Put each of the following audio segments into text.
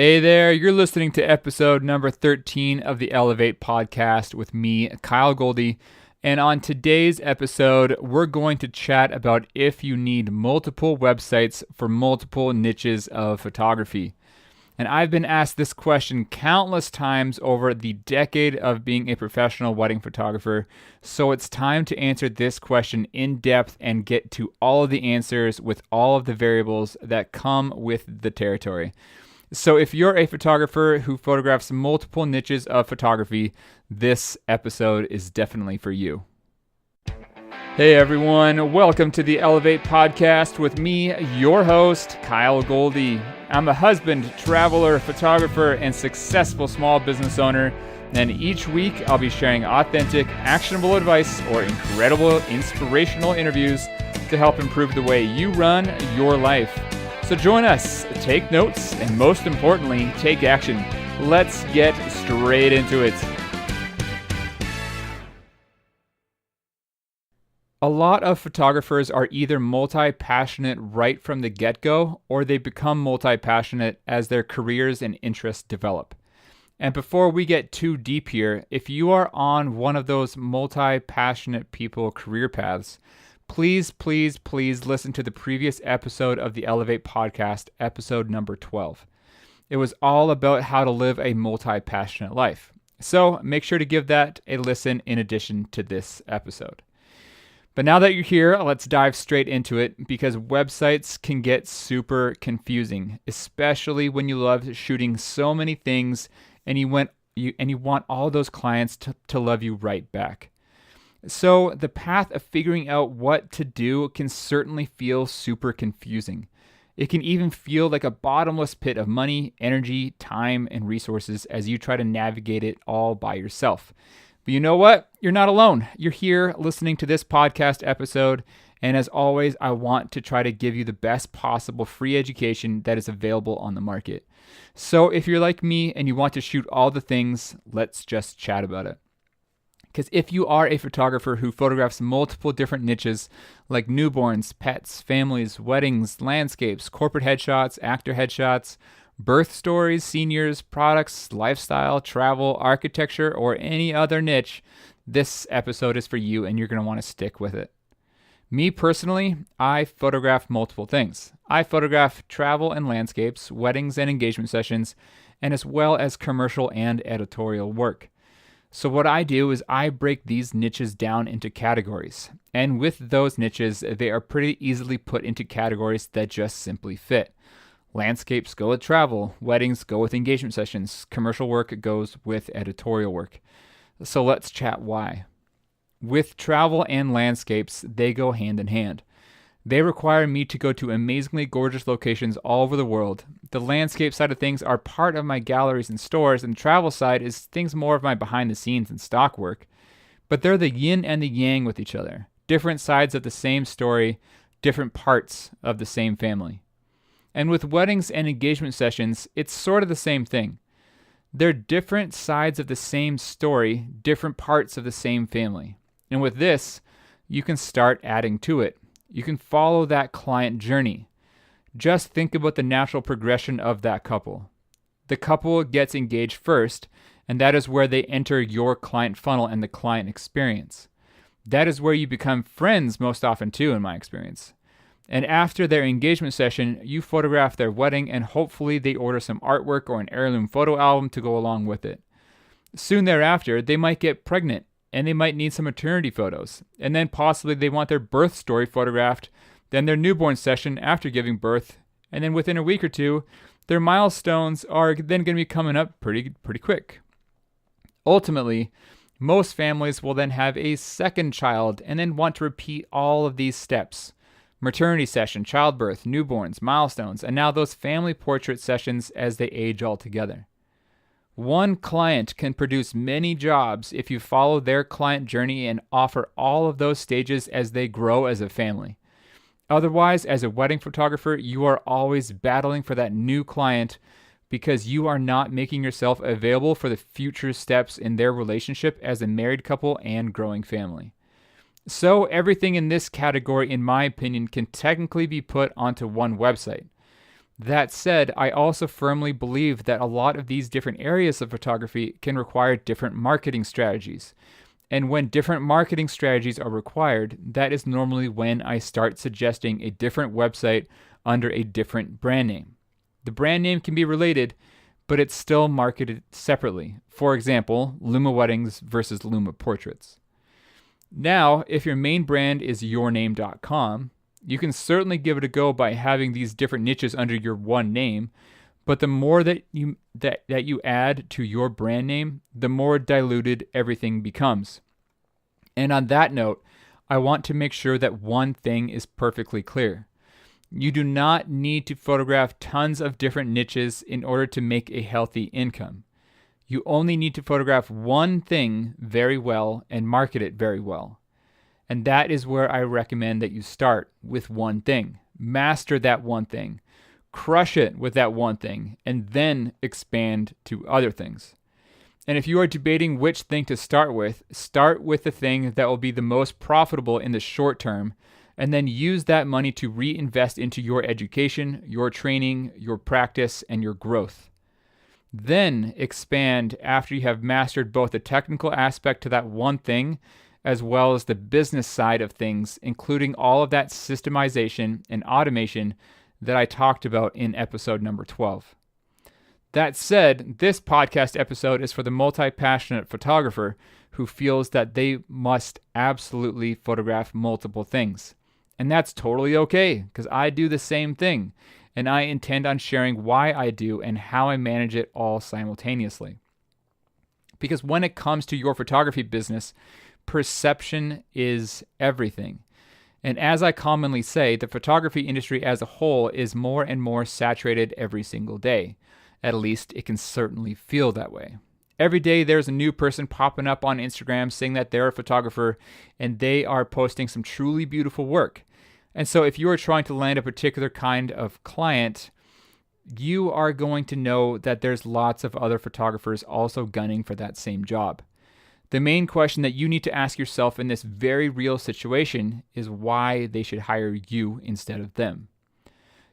Hey there, you're listening to episode number 13 of the Elevate podcast with me, Kyle Goldie. And on today's episode, we're going to chat about if you need multiple websites for multiple niches of photography. And I've been asked this question countless times over the decade of being a professional wedding photographer. So it's time to answer this question in depth and get to all of the answers with all of the variables that come with the territory. So if you're a photographer who photographs multiple niches of photography, this episode is definitely for you. Hey everyone, welcome to the Elevate podcast with me, your host, Kyle Goldie. I'm a husband, traveler, photographer, and successful small business owner. And each week I'll be sharing authentic, actionable advice or incredible, inspirational interviews to help improve the way you run your life. So join us, take notes, and most importantly, take action. Let's get straight into it. A lot of photographers are either multi-passionate right from the get-go, or they become multi-passionate as their careers and interests develop. And before we get too deep here, if you are on one of those multi-passionate people career paths, please listen to the previous episode of the Elevate podcast, episode number 12. It was all about how to live a multi-passionate life. So make sure to give that a listen in addition to this episode. But now that you're here, let's dive straight into it because websites can get super confusing, especially when you love shooting so many things and you want all those clients to love you right back. So the path of figuring out what to do can certainly feel super confusing. It can even feel like a bottomless pit of money, energy, time, and resources as you try to navigate it all by yourself. But you know what? You're not alone. You're here listening to this podcast episode, and as always, I want to try to give you the best possible free education that is available on the market. So if you're like me and you want to shoot all the things, let's just chat about it. Because if you are a photographer who photographs multiple different niches like newborns, pets, families, weddings, landscapes, corporate headshots, actor headshots, birth stories, seniors, products, lifestyle, travel, architecture, or any other niche, this episode is for you and you're going to want to stick with it. Me personally, I photograph multiple things. I photograph travel and landscapes, weddings and engagement sessions, and as well as commercial and editorial work. So what I do is I break these niches down into categories. And with those niches, they are pretty easily put into categories that just simply fit. Landscapes go with travel, weddings go with engagement sessions, commercial work goes with editorial work. So let's chat why. With travel and landscapes, they go hand in hand. They require me to go to amazingly gorgeous locations all over the world. The landscape side of things are part of my galleries and stores, and the travel side is things more of my behind the scenes and stock work. But they're the yin and the yang with each other. Different sides of the same story, different parts of the same family. And with weddings and engagement sessions, it's sort of the same thing. They're different sides of the same story, different parts of the same family. And with this, you can start adding to it. You can follow that client journey. Just think about the natural progression of that couple. The couple gets engaged first, and that is where they enter your client funnel and the client experience. That is where you become friends most often too, in my experience. And after their engagement session, you photograph their wedding and hopefully they order some artwork or an heirloom photo album to go along with it. Soon thereafter, they might get pregnant and they might need some maternity photos. And then possibly they want their birth story photographed, then their newborn session after giving birth, and then within a week or two, their milestones are then going to be coming up pretty quick. Ultimately, most families will then have a second child and then want to repeat all of these steps. Maternity session, childbirth, newborns, milestones, and now those family portrait sessions as they age all together. One client can produce many jobs if you follow their client journey and offer all of those stages as they grow as a family. Otherwise, as a wedding photographer, you are always battling for that new client because you are not making yourself available for the future steps in their relationship as a married couple and growing family. So everything in this category, in my opinion, can technically be put onto one website. That said, I also firmly believe that a lot of these different areas of photography can require different marketing strategies. And when different marketing strategies are required, that is normally when I start suggesting a different website under a different brand name. The brand name can be related, but it's still marketed separately. For example, Luma Weddings versus Luma Portraits. Now, if your main brand is yourname.com, you can certainly give it a go by having these different niches under your one name, but the more that you add to your brand name, the more diluted everything becomes. And on that note, I want to make sure that one thing is perfectly clear. You do not need to photograph tons of different niches in order to make a healthy income. You only need to photograph one thing very well and market it very well. And that is where I recommend that you start with one thing. Master that one thing. Crush it with that one thing, and then expand to other things. And if you are debating which thing to start with the thing that will be the most profitable in the short term, and then use that money to reinvest into your education, your training, your practice, and your growth. Then expand after you have mastered both the technical aspect to that one thing, as well as the business side of things, including all of that systemization and automation that I talked about in episode number 12. That said, this podcast episode is for the multi-passionate photographer who feels that they must absolutely photograph multiple things. And that's totally okay, because I do the same thing, and I intend on sharing why I do and how I manage it all simultaneously. Because when it comes to your photography business, perception is everything. And as I commonly say, the photography industry as a whole is more and more saturated every single day. At least it can certainly feel that way. Every day there's a new person popping up on Instagram saying that they're a photographer and they are posting some truly beautiful work. And so if you are trying to land a particular kind of client, you are going to know that there's lots of other photographers also gunning for that same job. The main question that you need to ask yourself in this very real situation is why they should hire you instead of them.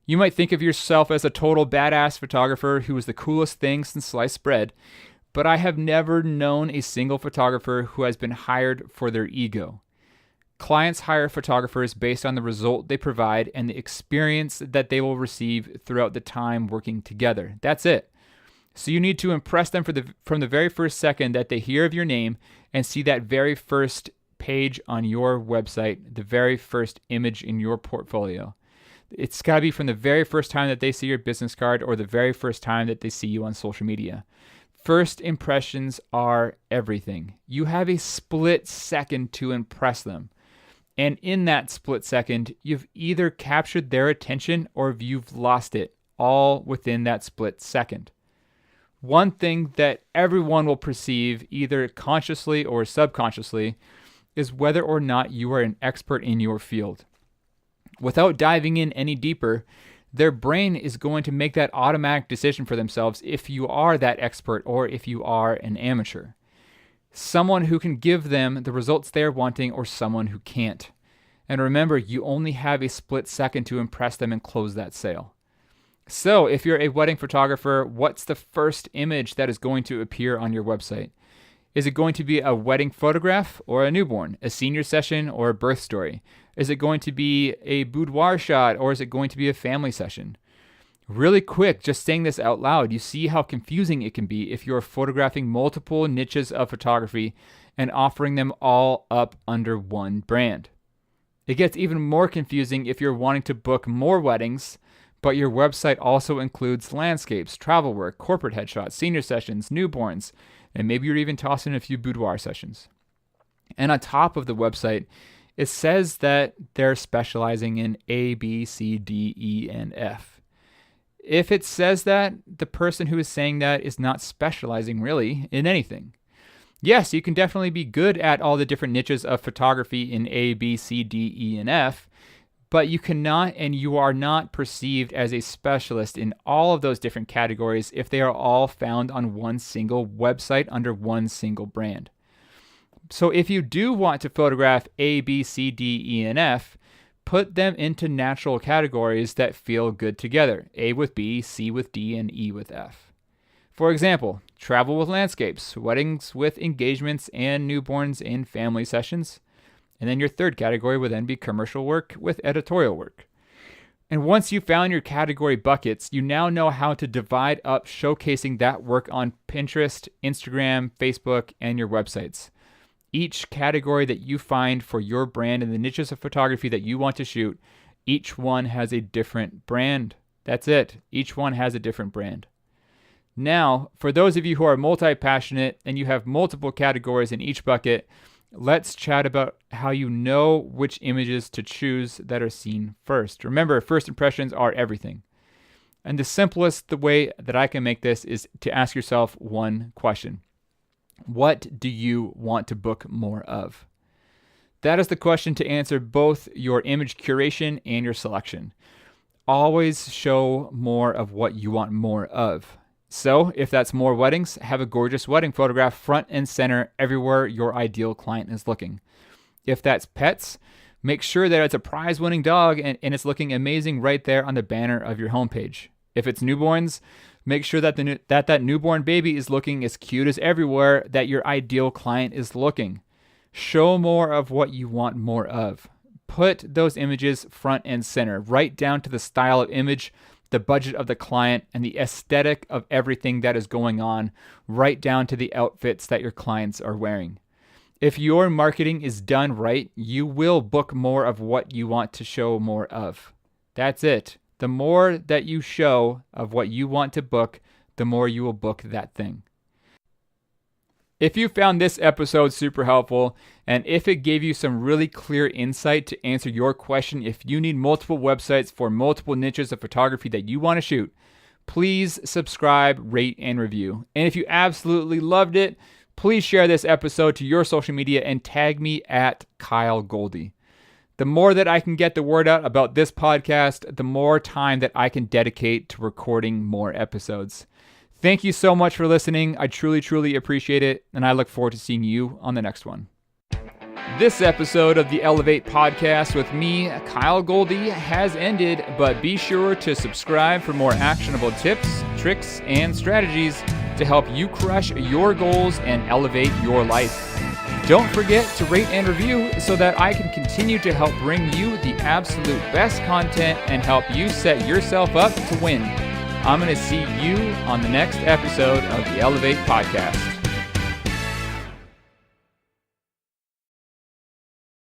You might think of yourself as a total badass photographer who is the coolest thing since sliced bread, but I have never known a single photographer who has been hired for their ego. Clients hire photographers based on the result they provide and the experience that they will receive throughout the time working together. That's it. So you need to impress them from the very first second that they hear of your name and see that very first page on your website, the very first image in your portfolio. It's got to be from the very first time that they see your business card or the very first time that they see you on social media. First impressions are everything. You have a split second to impress them. And in that split second, you've either captured their attention or you've lost it, all within that split second. One thing that everyone will perceive, either consciously or subconsciously, is whether or not you are an expert in your field. Without diving in any deeper, their brain is going to make that automatic decision for themselves if you are that expert or if you are an amateur. Someone who can give them the results they're wanting or someone who can't. And remember, you only have a split second to impress them and close that sale. So if you're a wedding photographer, what's the first image that is going to appear on your website? Is it going to be a wedding photograph or a newborn, a senior session or a birth story? Is it going to be a boudoir shot or is it going to be a family session? Really quick, just saying this out loud, you see how confusing it can be if you're photographing multiple niches of photography and offering them all up under one brand. It gets even more confusing if you're wanting to book more weddings, but your website also includes landscapes, travel work, corporate headshots, senior sessions, newborns, and maybe you're even tossing a few boudoir sessions. And on top of the website, it says that they're specializing in A, B, C, D, E, and F. If it says that, the person who is saying that is not specializing really in anything. Yes, you can definitely be good at all the different niches of photography in A, B, C, D, E, and F, but you cannot and you are not perceived as a specialist in all of those different categories if they are all found on one single website under one single brand. So if you do want to photograph A, B, C, D, E, and F, Put them into natural categories that feel good together. A with B, C with D, and E with F. For example, travel with landscapes, weddings with engagements, and newborns in family sessions. And then your third category would then be commercial work with editorial work. And once you found your category buckets, you now know how to divide up showcasing that work on Pinterest, Instagram, Facebook, and your websites. Each category that you find for your brand and the niches of photography that you want to shoot, each one has a different brand. That's it. Each one has a different brand. Now, for those of you who are multi-passionate and you have multiple categories in each bucket, let's chat about how you know which images to choose that are seen first. Remember, first impressions are everything. And the way that I can make this is to ask yourself one question. What do you want to book more of? That is the question to answer both your image curation and your selection. Always show more of what you want more of. So if that's more weddings, have a gorgeous wedding photograph front and center everywhere your ideal client is looking. If that's pets, make sure that it's a prize-winning dog and it's looking amazing right there on the banner of your homepage. If it's newborns, make sure that that newborn baby is looking as cute as everywhere that your ideal client is looking. Show more of what you want more of. Put those images front and center, right down to the style of image, the budget of the client, and the aesthetic of everything that is going on, right down to the outfits that your clients are wearing. If your marketing is done right, you will book more of what you want to show more of. That's it. The more that you show of what you want to book, the more you will book that thing. If you found this episode super helpful, and if it gave you some really clear insight to answer your question, if you need multiple websites for multiple niches of photography that you want to shoot, please subscribe, rate, and review. And if you absolutely loved it, please share this episode to your social media and tag me at Kyle Goldie. The more that I can get the word out about this podcast, the more time that I can dedicate to recording more episodes. Thank you so much for listening. I truly, truly appreciate it, and I look forward to seeing you on the next one. This episode of the Elevate Podcast with me, Kyle Goldie, has ended, but be sure to subscribe for more actionable tips, tricks, and strategies to help you crush your goals and elevate your life. Don't forget to rate and review so that I can continue to help bring you the absolute best content and help you set yourself up to win. I'm going to see you on the next episode of the Elevate Podcast.